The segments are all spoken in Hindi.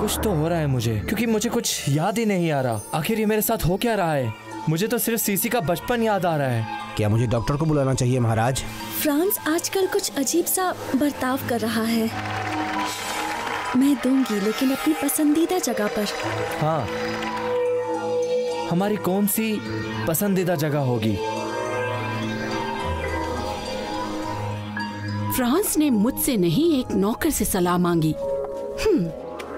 कुछ तो हो रहा है मुझे, क्योंकि मुझे कुछ याद ही नहीं आ रहा। आखिर ये मेरे साथ हो क्या रहा है? मुझे तो सिर्फ सीसी का बचपन याद आ रहा है। क्या मुझे डॉक्टर को बुलाना चाहिए महाराज? फ्रांस आजकल कुछ अजीब सा बर्ताव कर रहा है। मैं दूंगी, लेकिन अपनी पसंदीदा जगह पर। हाँ, हमारी कौन सी पसंदीदा जगह होगी? फ्रांस ने मुझसे नहीं, एक नौकर से सलाह मांगी।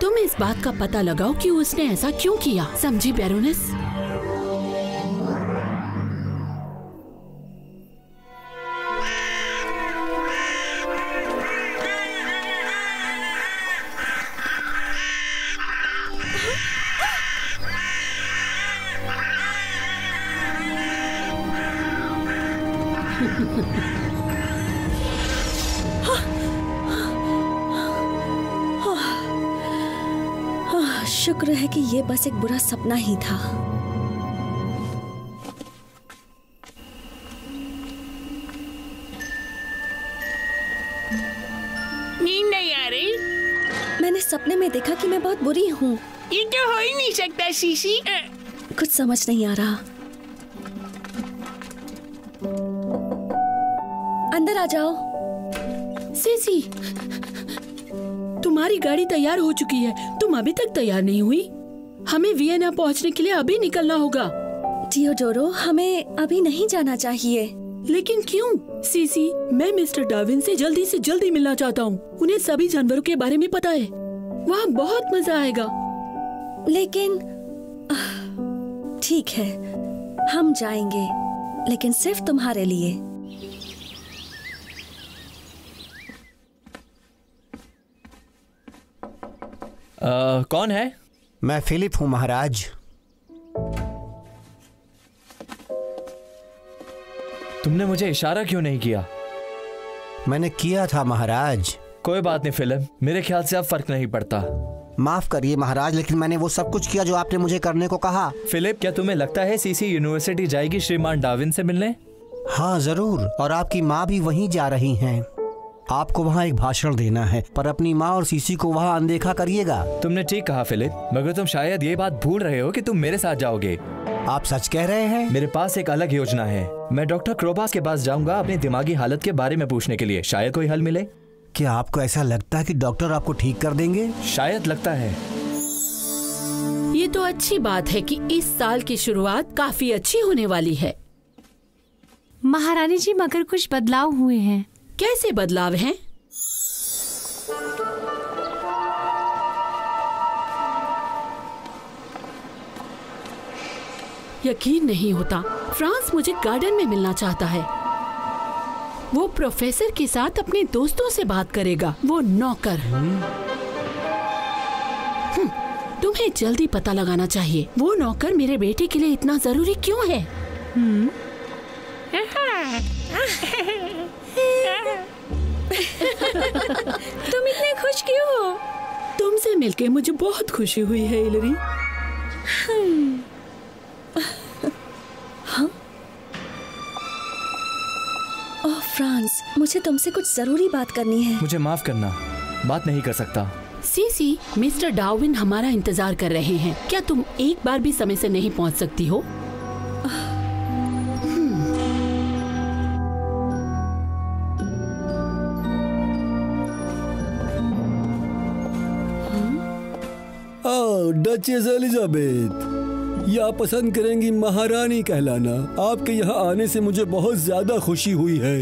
तुम इस बात का पता लगाओ कि उसने ऐसा क्यों किया, समझी बैरोनेस? शुक्र है कि ये बस एक बुरा सपना ही था। नींद नहीं आ रही? मैंने सपने में देखा कि मैं बहुत बुरी हूँ। ये तो हो ही नहीं सकता सीसी। कुछ समझ नहीं आ रहा। अंदर आ जाओ। सीसी, तुम्हारी गाड़ी तैयार हो चुकी है, तुम अभी तक तैयार नहीं हुई। हमें वियना पहुंचने के लिए अभी निकलना होगा। टियोडोरो, हमें अभी नहीं जाना चाहिए। लेकिन क्यों? सीसी, मैं मिस्टर डार्विन से जल्दी मिलना चाहता हूँ। उन्हें सभी जानवरों के बारे में पता है। वहाँ बहुत मजा आएगा। लेकिन ठीक है, हम जाएंगे, लेकिन सिर्फ तुम्हारे लिए। कौन है? मैं फिलिप हूँ महाराज। तुमने मुझे इशारा क्यों नहीं किया? मैंने किया था महाराज। कोई बात नहीं फिलिप, मेरे ख्याल से अब फर्क नहीं पड़ता। माफ करिए महाराज, लेकिन मैंने वो सब कुछ किया जो आपने मुझे करने को कहा। फिलिप, क्या तुम्हें लगता है सीसी यूनिवर्सिटी जाएगी श्रीमान डार्विन से मिलने? हाँ जरूर, और आपकी माँ भी वहीं जा रही हैं। आपको वहाँ एक भाषण देना है, पर अपनी माँ और सीसी को वहाँ अनदेखा करिएगा। तुमने ठीक कहा फिलिप, मगर तुम शायद ये बात भूल रहे हो कि तुम मेरे साथ जाओगे। आप सच कह रहे हैं? मेरे पास एक अलग योजना है। मैं डॉक्टर क्रोबास के पास जाऊंगा अपनी दिमागी हालत के बारे में पूछने के लिए। शायद कोई हल मिले। क्या आपको ऐसा लगता है कि डॉक्टर आपको ठीक कर देंगे? शायद लगता है। ये तो अच्छी बात है कि इस साल की शुरुआत काफी अच्छी होने वाली है। महारानी जी, मगर कुछ बदलाव हुए हैं। कैसे बदलाव हैं? यकीन नहीं होता, फ्रांस मुझे गार्डन में मिलना चाहता है। वो प्रोफेसर के साथ अपने दोस्तों से बात करेगा। वो नौकर। तुम्हें जल्दी पता लगाना चाहिए, वो नौकर मेरे बेटे के लिए इतना जरूरी क्यों है। तुम इतने खुश क्यों हो? तुमसे मिलके मुझे बहुत खुशी हुई है हिलरी। हाँ? ओह फ्रांस, मुझे तुमसे कुछ जरूरी बात करनी है। मुझे माफ करना, बात नहीं कर सकता। सीसी, मिस्टर डार्विन हमारा इंतजार कर रहे हैं। क्या तुम एक बार भी समय से नहीं पहुंच सकती हो? डचेस एलिजाबेथ, या पसंद करेंगी महारानी कहलाना। आपके यहाँ आने से मुझे बहुत ज्यादा खुशी हुई है।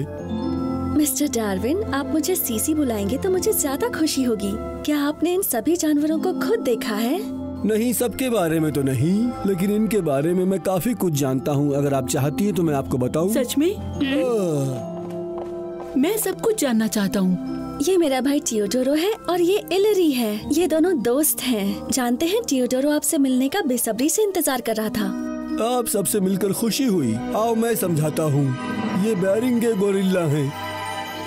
मिस्टर डार्विन, आप मुझे सीसी बुलाएंगे तो मुझे ज्यादा खुशी होगी। क्या आपने इन सभी जानवरों को खुद देखा है? नहीं, सबके बारे में तो नहीं, लेकिन इनके बारे में मैं काफी कुछ जानता हूँ। अगर आप चाहती हैं तो मैं आपको बताऊँ। सच में? मैं सब कुछ जानना चाहता हूँ। ये मेरा भाई टियोडोरो है और ये इलरी है। ये दोनों दोस्त हैं। जानते हैं, टियोडोरो आपसे मिलने का बेसब्री से इंतजार कर रहा था। आप सबसे मिलकर खुशी हुई। आओ मैं समझाता हूँ। ये बेरिंगे गोरिल्ला हैं।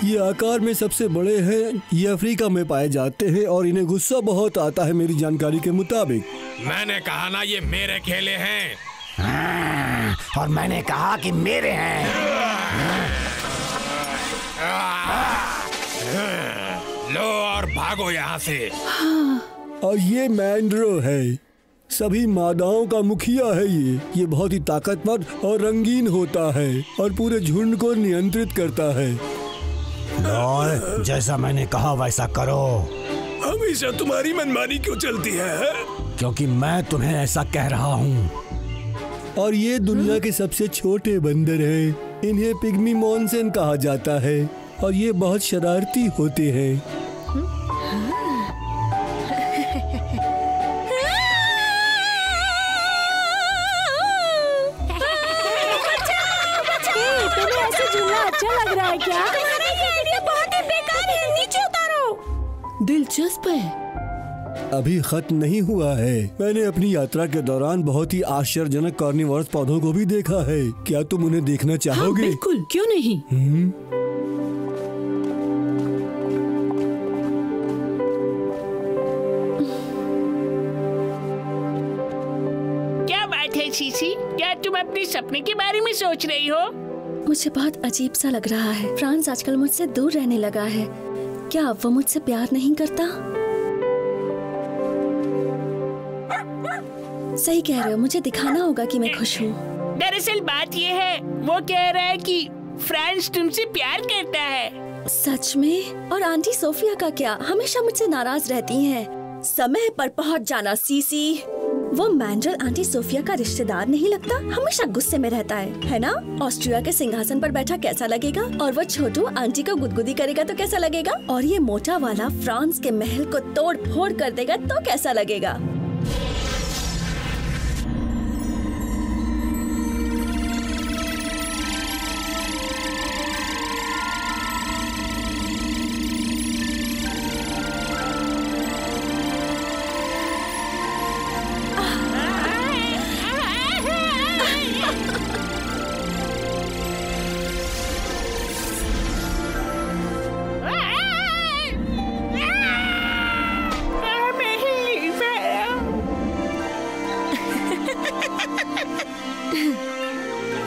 ये आकार में सबसे बड़े हैं। ये अफ्रीका में पाए जाते हैं और इन्हें गुस्सा बहुत आता है मेरी जानकारी के मुताबिक। मैंने कहा ना, ये मेरे खेले हैं। और मैंने कहा कि मेरे हैं। लो और भागो यहाँ से। और ये मैंड्रो है, सभी मादाओं का मुखिया है। ये बहुत ही ताकतवर और रंगीन होता है और पूरे झुंड को नियंत्रित करता है। लॉय, जैसा मैंने कहा वैसा करो। हमेशा तुम्हारी मनमानी क्यों चलती है? क्योंकि मैं तुम्हें ऐसा कह रहा हूँ। और ये दुनिया के सबसे छोटे बंदर हैं। इन्हें पिग्मी मॉन्सन कहा जाता है और ये बहुत शरारती होते हैं। अच्छा लग रहा है क्या? तुम्हारा ये आइडिया बहुत ही बेकार है, नीचे उतारो। दिलचस्प है। अभी खत्म नहीं हुआ है। मैंने अपनी यात्रा के दौरान बहुत ही आश्चर्यजनक कार्निवोरस पौधों को भी देखा है। क्या तुम उन्हें देखना चाहोगे? हाँ, बिल्कुल, क्यों नहीं। क्या बात है सीसी? क्या तुम अपने सपने के बारे में सोच रही हो? मुझे बहुत अजीब सा लग रहा है। फ्रांस आजकल मुझसे दूर रहने लगा है। क्या अब वो मुझसे प्यार नहीं करता? सही कह रहे हो, मुझे दिखाना होगा कि मैं खुश हूँ। दरअसल बात ये है, वो कह रहा है कि फ्रांस तुमसे प्यार करता है। सच में? और आंटी सोफिया का क्या? हमेशा मुझसे नाराज रहती हैं। समय पर पहुँच जाना सीसी। वो मैंड्रल आंटी सोफिया का रिश्तेदार नहीं लगता, हमेशा गुस्से में रहता है ना? ऑस्ट्रिया के सिंहासन पर बैठा कैसा लगेगा? और वो छोटू आंटी को गुदगुदी करेगा तो कैसा लगेगा? और ये मोटा वाला फ्रांस के महल को तोड़ फोड़ कर देगा तो कैसा लगेगा?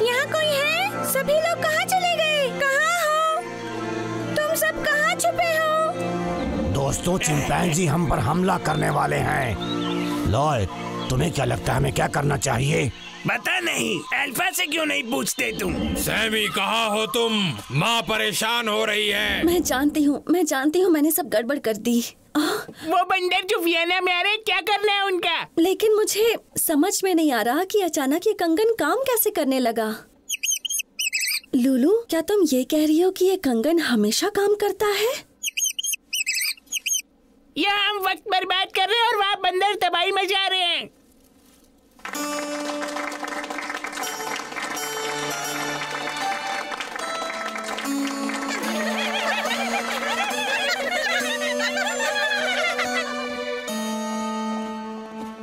यहाँ कोई है? सभी लोग कहाँ चले गए? कहाँ हो तुम सब? कहाँ छुपे हो? दोस्तों, चिंपैंजी हम पर हमला करने वाले हैं। लॉय, तुम्हें क्या लगता है हमें क्या करना चाहिए? बता नहीं, अल्फा से क्यों नहीं पूछते तुम? सैमी, कहाँ हो तुम? माँ परेशान हो रही है। मैं जानती हूँ, मैंने सब गड़बड़ कर दी। वो बंदर जो वियना में आ रहे, क्या करना है उनका? लेकिन मुझे समझ में नहीं आ रहा कि अचानक ये कंगन काम कैसे करने लगा। लूलू, क्या तुम ये कह रही हो कि ये कंगन हमेशा काम करता है? यहाँ हम वक्त बर्बाद कर रहे हैं और वहाँ बंदर तबाही मचा रहे हैं।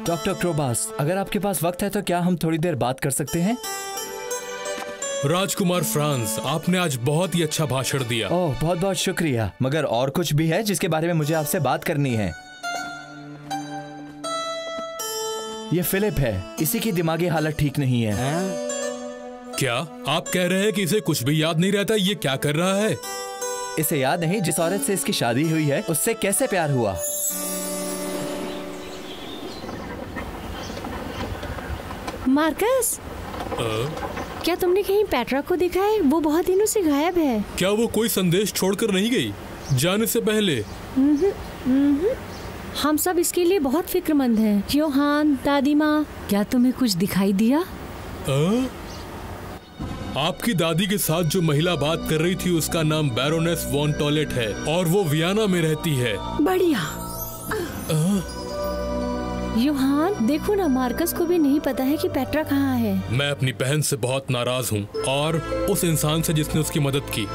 डॉक्टर क्रोबास, अगर आपके पास वक्त है तो क्या हम थोड़ी देर बात कर सकते हैं? राजकुमार फ्रांस, आपने आज बहुत ही अच्छा भाषण दिया। ओह, बहुत बहुत शुक्रिया। मगर और कुछ भी है जिसके बारे में मुझे आपसे बात करनी है। ये फिलिप है, इसी की दिमागी हालत ठीक नहीं है। क्या आप कह रहे हैं कि इसे कुछ भी याद नहीं रहता? ये क्या कर रहा है? इसे याद नहीं जिस औरत से इसकी शादी हुई है उससे कैसे प्यार हुआ। मार्कस, क्या तुमने कहीं पेट्रा को देखा है? वो बहुत दिनों से गायब है। क्या वो कोई संदेश छोड़कर नहीं गई जाने से पहले? हम सब इसके लिए बहुत फिक्रमंद हैं। योहान, दादी माँ, क्या तुम्हें कुछ दिखाई दिया? आपकी दादी के साथ जो महिला बात कर रही थी उसका नाम बैरोनेस वॉन टॉयलेट है और वो वियना में रहती है। बढ़िया। योहान, देखो ना, मार्कस को भी नहीं पता है कि पेट्रा कहाँ है। मैं अपनी बहन से बहुत नाराज हूँ और उस इंसान से जिसने उसकी मदद की।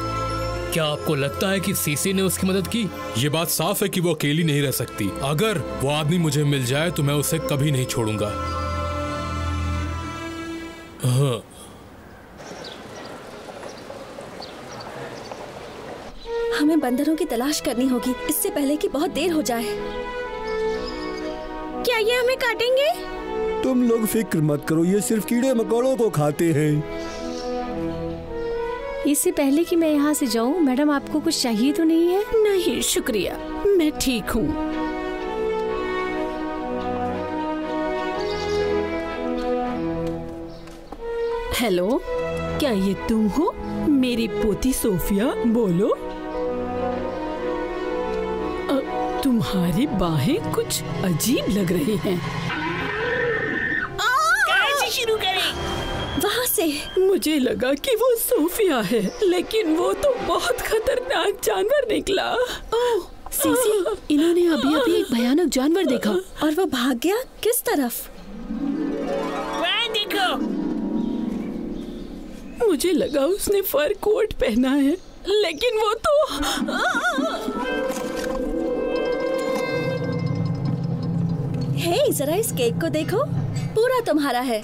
क्या आपको लगता है कि सीसी ने उसकी मदद की? ये बात साफ है कि वो अकेली नहीं रह सकती। अगर वो आदमी मुझे मिल जाए तो मैं उसे कभी नहीं छोड़ूंगा। हाँ। हमें बंदरों की तलाश करनी होगी इससे पहले कि बहुत देर हो जाए। क्या ये हमें काटेंगे? तुम लोग फिक्र मत करो, ये सिर्फ कीड़े मकोड़ों को खाते हैं। इससे पहले कि मैं यहाँ से जाऊँ, मैडम आपको कुछ चाहिए तो नहीं है? नहीं शुक्रिया, मैं ठीक हूँ। हेलो, क्या ये तुम हो? मेरी पोती सोफिया, बोलो। तुम्हारी बाहें कुछ अजीब लग रही हैं। कहाँ से शुरू करें? वहाँ से। मुझे लगा कि वो सोफिया है, लेकिन वो तो बहुत खतरनाक जानवर निकला। ओह सीसी, इन्होंने अभी अभी एक भयानक जानवर देखा। और वो भाग गया किस तरफ? वहाँ देखो। मुझे लगा उसने फर कोट पहना है, लेकिन वो तो हे, जरा इस केक को देखो, पूरा तुम्हारा है।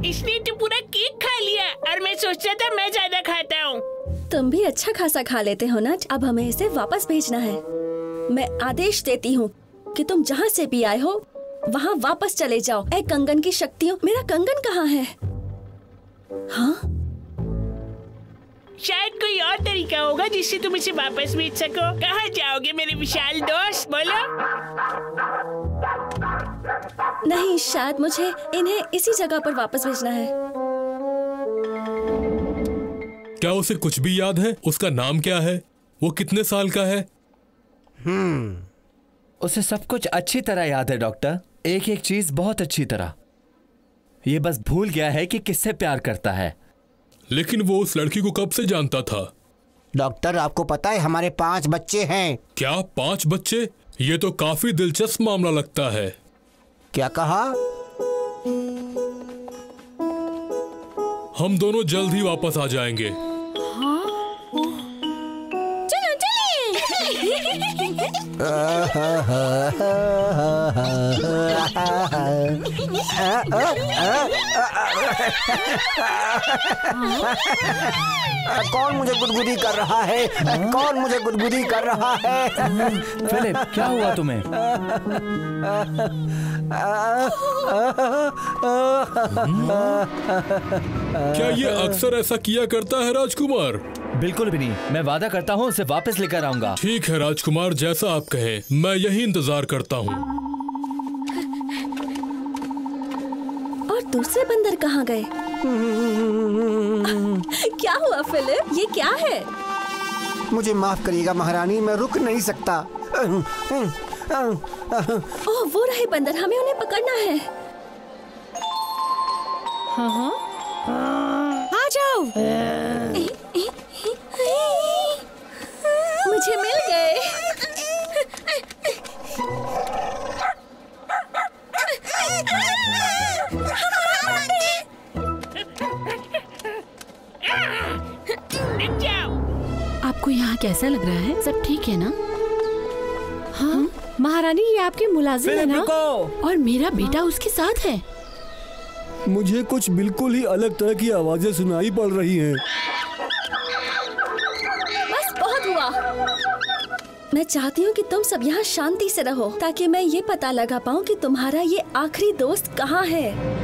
इसने तो पूरा केक खा लिया और मैं सोच रहा था मैं ज्यादा खाता हूँ। तुम भी अच्छा खासा खा लेते हो ना। अब हमें इसे वापस भेजना है। मैं आदेश देती हूँ कि तुम जहाँ से भी आए हो वहाँ वापस चले जाओ। ए कंगन की शक्तियों, मेरा कंगन कहाँ है? हाँ, शायद कोई और तरीका होगा जिससे तुम इसे वापस भेज सको। कहाँ जाओगे मेरे विशाल दोस्त, बोलो। नहीं, शायद मुझे इन्हें इसी जगह पर वापस भेजना है। क्या उसे कुछ भी याद है? उसका नाम क्या है? वो कितने साल का है? उसे सब कुछ अच्छी तरह याद है डॉक्टर, एक एक चीज बहुत अच्छी तरह। ये बस भूल गया है कि किससे प्यार करता है। लेकिन वो उस लड़की को कब से जानता था? डॉक्टर, आपको पता है हमारे 5 बच्चे हैं। क्या 5 बच्चे? ये तो काफी दिलचस्प मामला लगता है। क्या कहा? हम दोनों जल्द ही वापस आ जाएंगे। चलो चलिए। कौन मुझे गुदगुदी कर रहा है? कौन मुझे गुदगुदी कर रहा है? फिलिप, क्या हुआ तुम्हें? क्या ये अक्सर ऐसा किया करता है राजकुमार? बिल्कुल भी नहीं, मैं वादा करता हूँ उसे वापस लेकर आऊंगा। ठीक है राजकुमार, जैसा आप कहें, मैं यही इंतजार करता हूँ। और दूसरे बंदर कहाँ गए? क्या हुआ फिलिप? ये क्या है? मुझे माफ करिएगा महारानी, मैं रुक नहीं सकता। ओह, वो रहे बंदर, हमें उन्हें पकड़ना है। हाँ, आ जाओ। मुझे मिल गए। आपको यहाँ कैसा लग रहा है? सब ठीक है ना? हाँ महारानी, ये आपके मुलाजिम है ना? और मेरा बेटा उसके साथ है। मुझे कुछ बिल्कुल ही अलग तरह की आवाजें सुनाई पड़ रही हैं। बस बहुत हुआ। मैं चाहती हूँ कि तुम सब यहाँ शांति से रहो, ताकि मैं ये पता लगा पाऊँ कि तुम्हारा ये आखिरी दोस्त कहाँ है।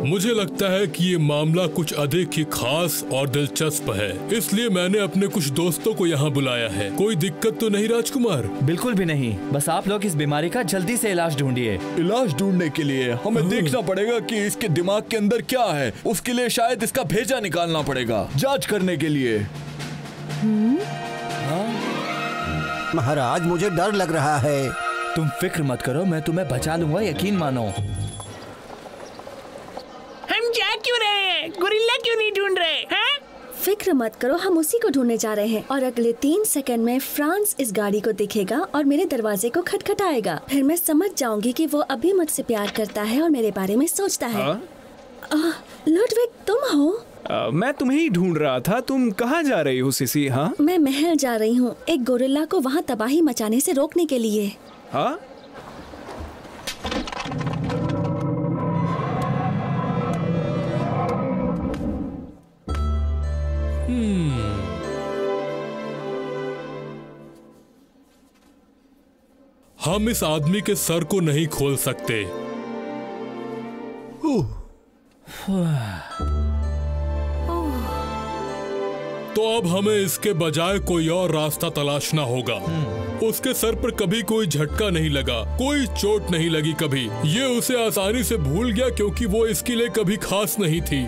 मुझे लगता है कि ये मामला कुछ अधिक ही खास और दिलचस्प है, इसलिए मैंने अपने कुछ दोस्तों को यहाँ बुलाया है। कोई दिक्कत तो नहीं राजकुमार? बिल्कुल भी नहीं, बस आप लोग इस बीमारी का जल्दी से इलाज ढूंढिए। इलाज ढूंढने के लिए हमें देखना पड़ेगा कि इसके दिमाग के अंदर क्या है। उसके लिए शायद इसका भेजा निकालना पड़ेगा जांच करने के लिए। महाराज, मुझे डर लग रहा है। तुम फिक्र मत करो, मैं तुम्हें बचा लूंगा, यकीन मानो। हम जा क्यों रहे हैं? गोरिल्ला क्यों नहीं ढूंढ रहे? हाँ? फिक्र मत करो, हम उसी को ढूंढने जा रहे हैं। और अगले 3 सेकंड में फ्रांस इस गाड़ी को दिखेगा और मेरे दरवाजे को खटखटाएगा। फिर मैं समझ जाऊंगी कि वो अभी मुझसे प्यार करता है और मेरे बारे में सोचता है। लुडविग, तुम हो? मैं तुम्हें ही ढूंढ रहा था। तुम कहाँ जा रही हो सीसी? हाँ, मैं महल जा रही हूँ, एक गोरिल्ला को वहाँ तबाही मचाने से रोकने के लिए। हाँ? हम इस आदमी के सर को नहीं खोल सकते। तो अब हमें इसके बजाय कोई और रास्ता तलाशना होगा। उसके सर पर कभी कोई झटका नहीं लगा, कोई चोट नहीं लगी कभी। ये उसे आसानी से भूल गया क्योंकि वो इसके लिए कभी खास नहीं थी।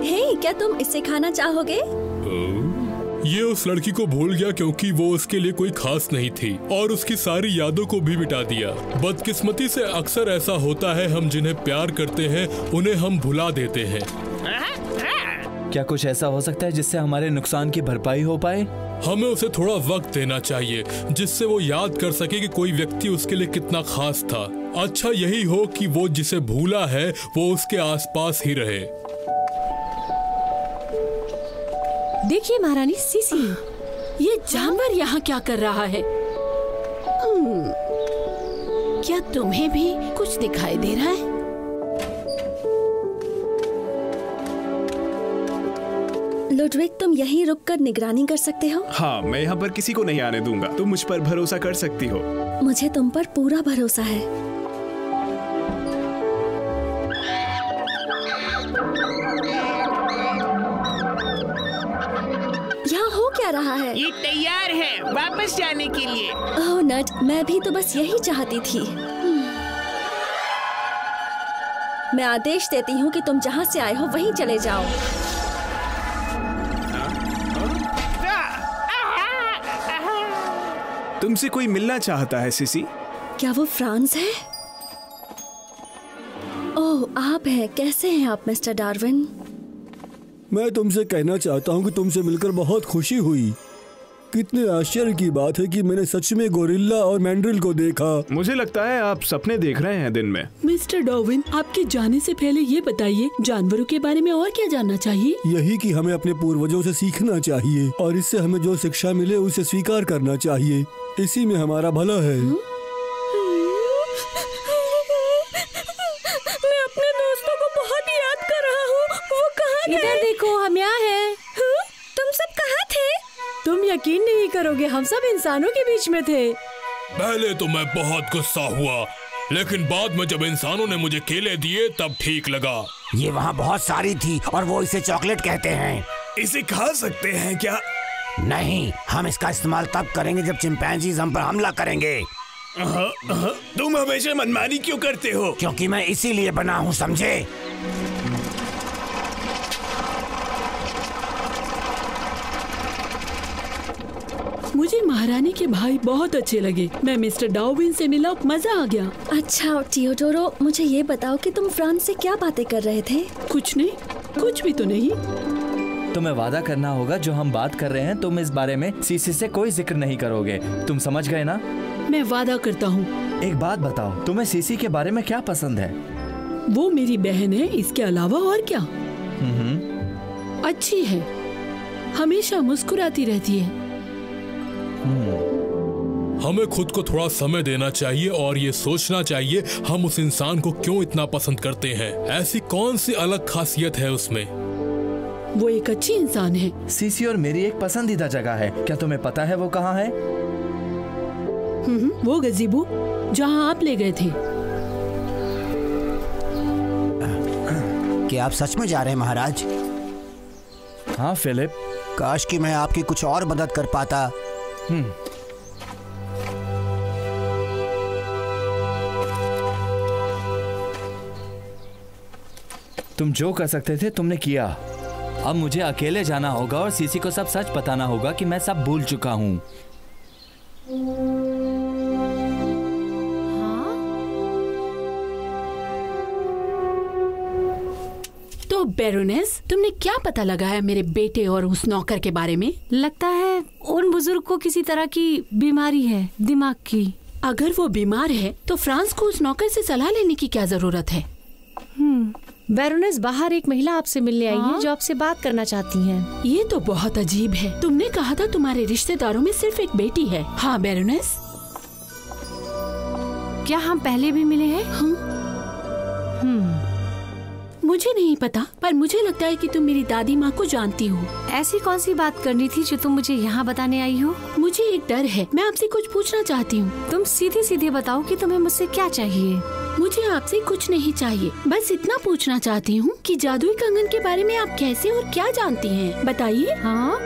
हे, क्या तुम इससे खाना चाहोगे? ये उस लड़की को भूल गया क्योंकि वो उसके लिए कोई खास नहीं थी और उसकी सारी यादों को भी मिटा दिया। बदकिस्मती से अक्सर ऐसा होता है, हम जिन्हें प्यार करते हैं उन्हें हम भुला देते हैं। क्या कुछ ऐसा हो सकता है जिससे हमारे नुकसान की भरपाई हो पाए? हमें उसे थोड़ा वक्त देना चाहिए जिससे वो याद कर सके कि कोई व्यक्ति उसके लिए कितना खास था। अच्छा यही हो कि वो जिसे भूला है वो उसके आसपास ही रहे। देखिए महारानी सीसी, ये जानवर यहाँ क्या कर रहा है? क्या तुम्हें भी कुछ दिखाई दे रहा है? लुडविग, तुम यहीं रुककर निगरानी कर सकते हो? हाँ, मैं यहाँ पर किसी को नहीं आने दूंगा। तुम मुझ पर भरोसा कर सकती हो। मुझे तुम पर पूरा भरोसा है। यहाँ हो क्या रहा है? ये तैयार है वापस जाने के लिए। ओह नट, मैं भी तो बस यही चाहती थी। मैं आदेश देती हूँ कि तुम जहाँ से आए हो वहीं चले जाओ। तुमसे कोई मिलना चाहता है सीसी। क्या वो फ्रांस है? ओह, आप हैं। कैसे हैं आप मिस्टर डार्विन? मैं तुमसे कहना चाहता हूँ कि तुमसे मिलकर बहुत खुशी हुई। कितने आश्चर्य की बात है कि मैंने सच में गोरिल्ला और मैंड्रिल को देखा। मुझे लगता है आप सपने देख रहे हैं दिन में। मिस्टर डार्विन, आपके जाने से पहले ये बताइए, जानवरों के बारे में और क्या जानना चाहिए? यही कि हमें अपने पूर्वजों से सीखना चाहिए और इससे हमें जो शिक्षा मिले उसे स्वीकार करना चाहिए। इसी में हमारा भला है। मैं अपने दोस्तों को बहुत याद कर रहा हूँ। वो कहाँ गए? इधर देखो, हम यहाँ हैं। तुम सब कहाँ थे? तुम यकीन नहीं करोगे, हम सब इंसानों के बीच में थे। पहले तो मैं बहुत गुस्सा हुआ, लेकिन बाद में जब इंसानों ने मुझे केले दिए तब ठीक लगा। ये वहाँ बहुत सारी थी और वो इसे चॉकलेट कहते हैं। इसे खा सकते हैं क्या? नहीं, हम इसका इस्तेमाल तब करेंगे जब चिंपैंजीज हम पर हमला करेंगे। तुम हमेशा मनमानी क्यों करते हो? क्योंकि मैं इसीलिए बना हूँ, समझे? मुझे महारानी के भाई बहुत अच्छे लगे। मैं मिस्टर डार्विन से मिला, मजा आ गया। अच्छा थियोडोरो, मुझे ये बताओ कि तुम फ्रांस से क्या बातें कर रहे थे? कुछ नहीं, कुछ भी तो नहीं। तुम्हें वादा करना होगा जो हम बात कर रहे हैं तुम इस बारे में सीसी से कोई जिक्र नहीं करोगे। तुम समझ गए ना? मैं वादा करता हूँ। एक बात बताओ, तुम्हें सीसी के बारे में क्या पसंद है? वो मेरी बहन है, इसके अलावा और क्या? अच्छी है, हमेशा मुस्कुराती रहती है। हमें खुद को थोड़ा समय देना चाहिए और ये सोचना चाहिए हम उस इंसान को क्यों इतना पसंद करते हैं। ऐसी कौन सी अलग खासियत है उसमें? वो एक अच्छी इंसान है। सीसी और मेरी एक पसंदीदा जगह है। क्या तुम्हें पता है वो कहाँ है? वो गज़ीबो जहाँ आप ले गए थे। क्या आप सच में जा रहे हैं महाराज? हाँ फिलिप। काश कि मैं आपकी कुछ और मदद कर पाता। तुम जो कर सकते थे तुमने किया। अब मुझे अकेले जाना होगा और सीसी को सब सच बताना होगा कि मैं सब भूल चुका हूँ। तो बैरोनेस, तुमने क्या पता लगाया मेरे बेटे और उस नौकर के बारे में? लगता है उन बुजुर्ग को किसी तरह की बीमारी है, दिमाग की। अगर वो बीमार है तो फ्रांस को उस नौकर से सलाह लेने की क्या जरूरत है? बैरोनेस, बाहर एक महिला आपसे मिलने आई है जो आपसे बात करना चाहती हैं। ये तो बहुत अजीब है। तुमने कहा था तुम्हारे रिश्तेदारों में सिर्फ एक बेटी है। हाँ बैरोनेस। क्या हम पहले भी मिले हैं? मुझे नहीं पता, पर मुझे लगता है कि तुम मेरी दादी माँ को जानती हो। ऐसी कौन सी बात करनी थी जो तुम मुझे यहाँ बताने आई हो? मुझे एक डर है, मैं आपसे कुछ पूछना चाहती हूँ। तुम सीधे सीधे बताओ कि तुम्हें मुझसे क्या चाहिए। मुझे आपसे कुछ नहीं चाहिए, बस इतना पूछना चाहती हूँ कि जादुई कंगन के बारे में आप कैसे और क्या जानती हैं, बताइए। हाँ,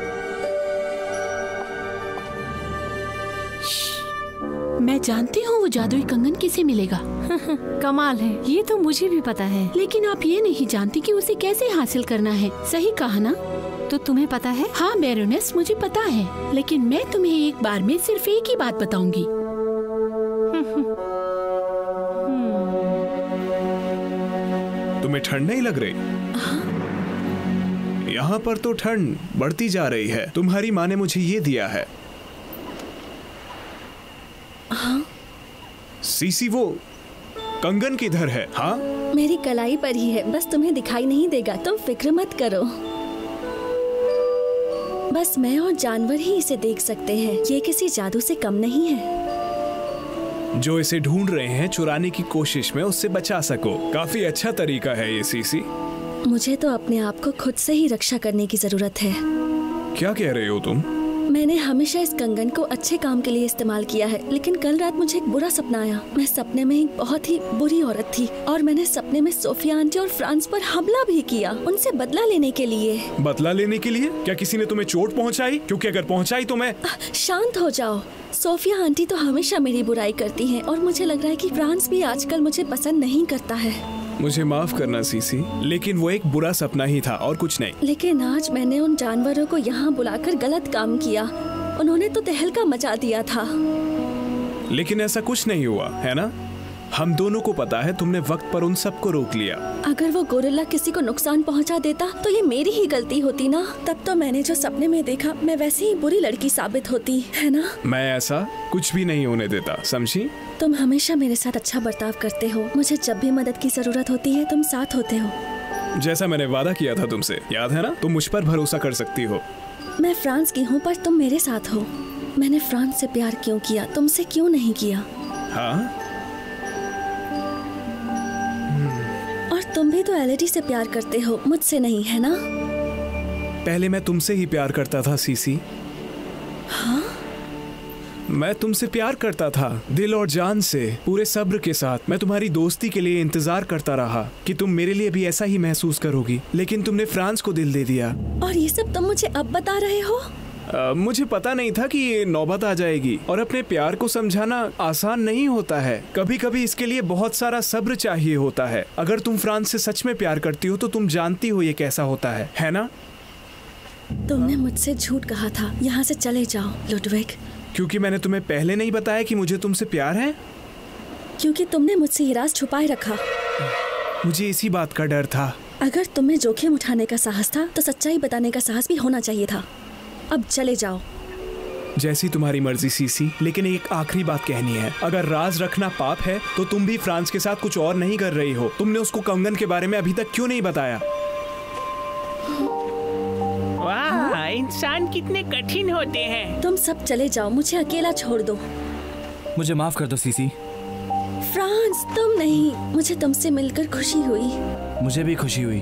मैं जानती हूँ वो जादुई कंगन किसे मिलेगा। कमाल है, ये तो मुझे भी पता है। लेकिन आप ये नहीं जानती कि उसे कैसे हासिल करना है, सही कहा ना? तो तुम्हें पता है? हाँ बैरोनेस, मुझे पता है, लेकिन मैं तुम्हें एक बार में सिर्फ एक ही बात बताऊंगी। तुम्हें ठंड नहीं लग रही? यहाँ पर तो ठंड बढ़ती जा रही है। तुम्हारी माँ ने मुझे ये दिया है। हाँ? सीसी, वो कंगन किधर है? हाँ, मेरी कलाई पर ही है, बस तुम्हें दिखाई नहीं देगा, तुम फिक्र मत करो। बस मैं और जानवर ही इसे देख सकते हैं, ये किसी जादू से कम नहीं है। जो इसे ढूंढ रहे हैं चुराने की कोशिश में उससे बचा सको। काफी अच्छा तरीका है ये सीसी। मुझे तो अपने आप को खुद से ही रक्षा करने की जरूरत है। क्या कह रहे हो तुम? मैंने हमेशा इस कंगन को अच्छे काम के लिए इस्तेमाल किया है, लेकिन कल रात मुझे एक बुरा सपना आया। मैं सपने में एक बहुत ही बुरी औरत थी और मैंने सपने में सोफिया आंटी और फ्रांस पर हमला भी किया, उनसे बदला लेने के लिए। बदला लेने के लिए? क्या किसी ने तुम्हें चोट पहुंचाई? क्योंकि अगर पहुंचाई तो मैं... शांत हो जाओ। सोफिया आंटी तो हमेशा मेरी बुराई करती हैं और मुझे लग रहा है कि फ्रांस भी आजकल मुझे पसंद नहीं करता है। मुझे माफ करना सीसी, लेकिन वो एक बुरा सपना ही था और कुछ नहीं। लेकिन आज मैंने उन जानवरों को यहाँ बुलाकर गलत काम किया, उन्होंने तो तहलका मचा दिया था। लेकिन ऐसा कुछ नहीं हुआ है ना? हम दोनों को पता है तुमने वक्त पर उन सबको रोक लिया। अगर वो गोरिल्ला किसी को नुकसान पहुंचा देता तो ये मेरी ही गलती होती ना। तब तो मैंने जो सपने में देखा मैं वैसे ही बुरी लड़की साबित होती, है ना? मैं ऐसा कुछ भी नहीं होने देता, समझी? तुम हमेशा मेरे साथ अच्छा बर्ताव करते हो, मुझे जब भी मदद की जरूरत होती है तुम साथ होते हो। जैसा मैंने वादा किया था तुमसे, याद है ना? तुम मुझ पर भरोसा कर सकती हो। मैं फ्रांस की हूँ पर तुम मेरे साथ हो। मैंने फ्रांस से प्यार क्यों किया, तुमसे क्यों नहीं किया? हाँ? और तुम भी तो एलिडी से प्यार करते हो, मुझसे नहीं, है ना? पहले मैं तुमसे ही प्यार करता था सीसी। हाँ? मैं तुमसे प्यार करता था, दिल और जान से, पूरे सब्र के साथ। मैं तुम्हारी दोस्ती के लिए इंतजार करता रहा कि तुम मेरे लिए भी ऐसा ही महसूस करोगी, लेकिन तुमने फ्रांस को दिल दे दिया। और ये सब तुम मुझे अब बता रहे हो? मुझे पता नहीं था कि ये नौबत आ जाएगी। और अपने प्यार को समझाना आसान नहीं होता है, कभी कभी इसके लिए बहुत सारा सब्र चाहिए होता है। अगर तुम फ्रांस से सच में प्यार करती हो तो तुम जानती हो ये कैसा होता है ना? तुमने मुझसे झूठ कहा था, यहाँ से चले जाओ लुडविग। क्योंकि मैंने तुम्हें पहले नहीं बताया कि मुझे तुमसे प्यार है? क्योंकि तुमने मुझसे ये राज छुपाए रखा। मुझे इसी बात का डर था। अगर तुम्हें जोखिम उठाने का साहस था तो सच्चाई बताने का साहस भी होना चाहिए था। अब चले जाओ। जैसी तुम्हारी मर्जी सीसी, लेकिन एक आखिरी बात कहनी है। अगर राज रखना पाप है तो तुम भी फ्रांस के साथ कुछ और नहीं कर रही हो। तुमने उसको कंगन के बारे में अभी तक क्यों नहीं बताया? वाह, इंसान कितने कठिन होते हैं। तुम सब चले जाओ, मुझे अकेला छोड़ दो। मुझे माफ कर दो सीसी। फ्रांस, तुम नहीं, मुझे तुमसे मिलकर खुशी हुई। मुझे भी खुशी हुई।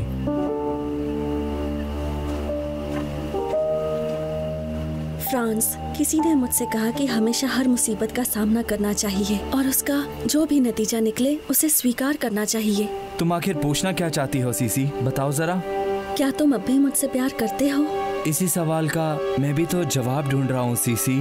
फ्रांस, किसी ने मुझसे कहा कि हमेशा हर मुसीबत का सामना करना चाहिए और उसका जो भी नतीजा निकले उसे स्वीकार करना चाहिए। तुम आखिर पूछना क्या चाहती हो सीसी, बताओ जरा। क्या तुम अब भी मुझसे प्यार करते हो? इसी सवाल का मैं भी तो जवाब ढूंढ रहा हूँ सीसी।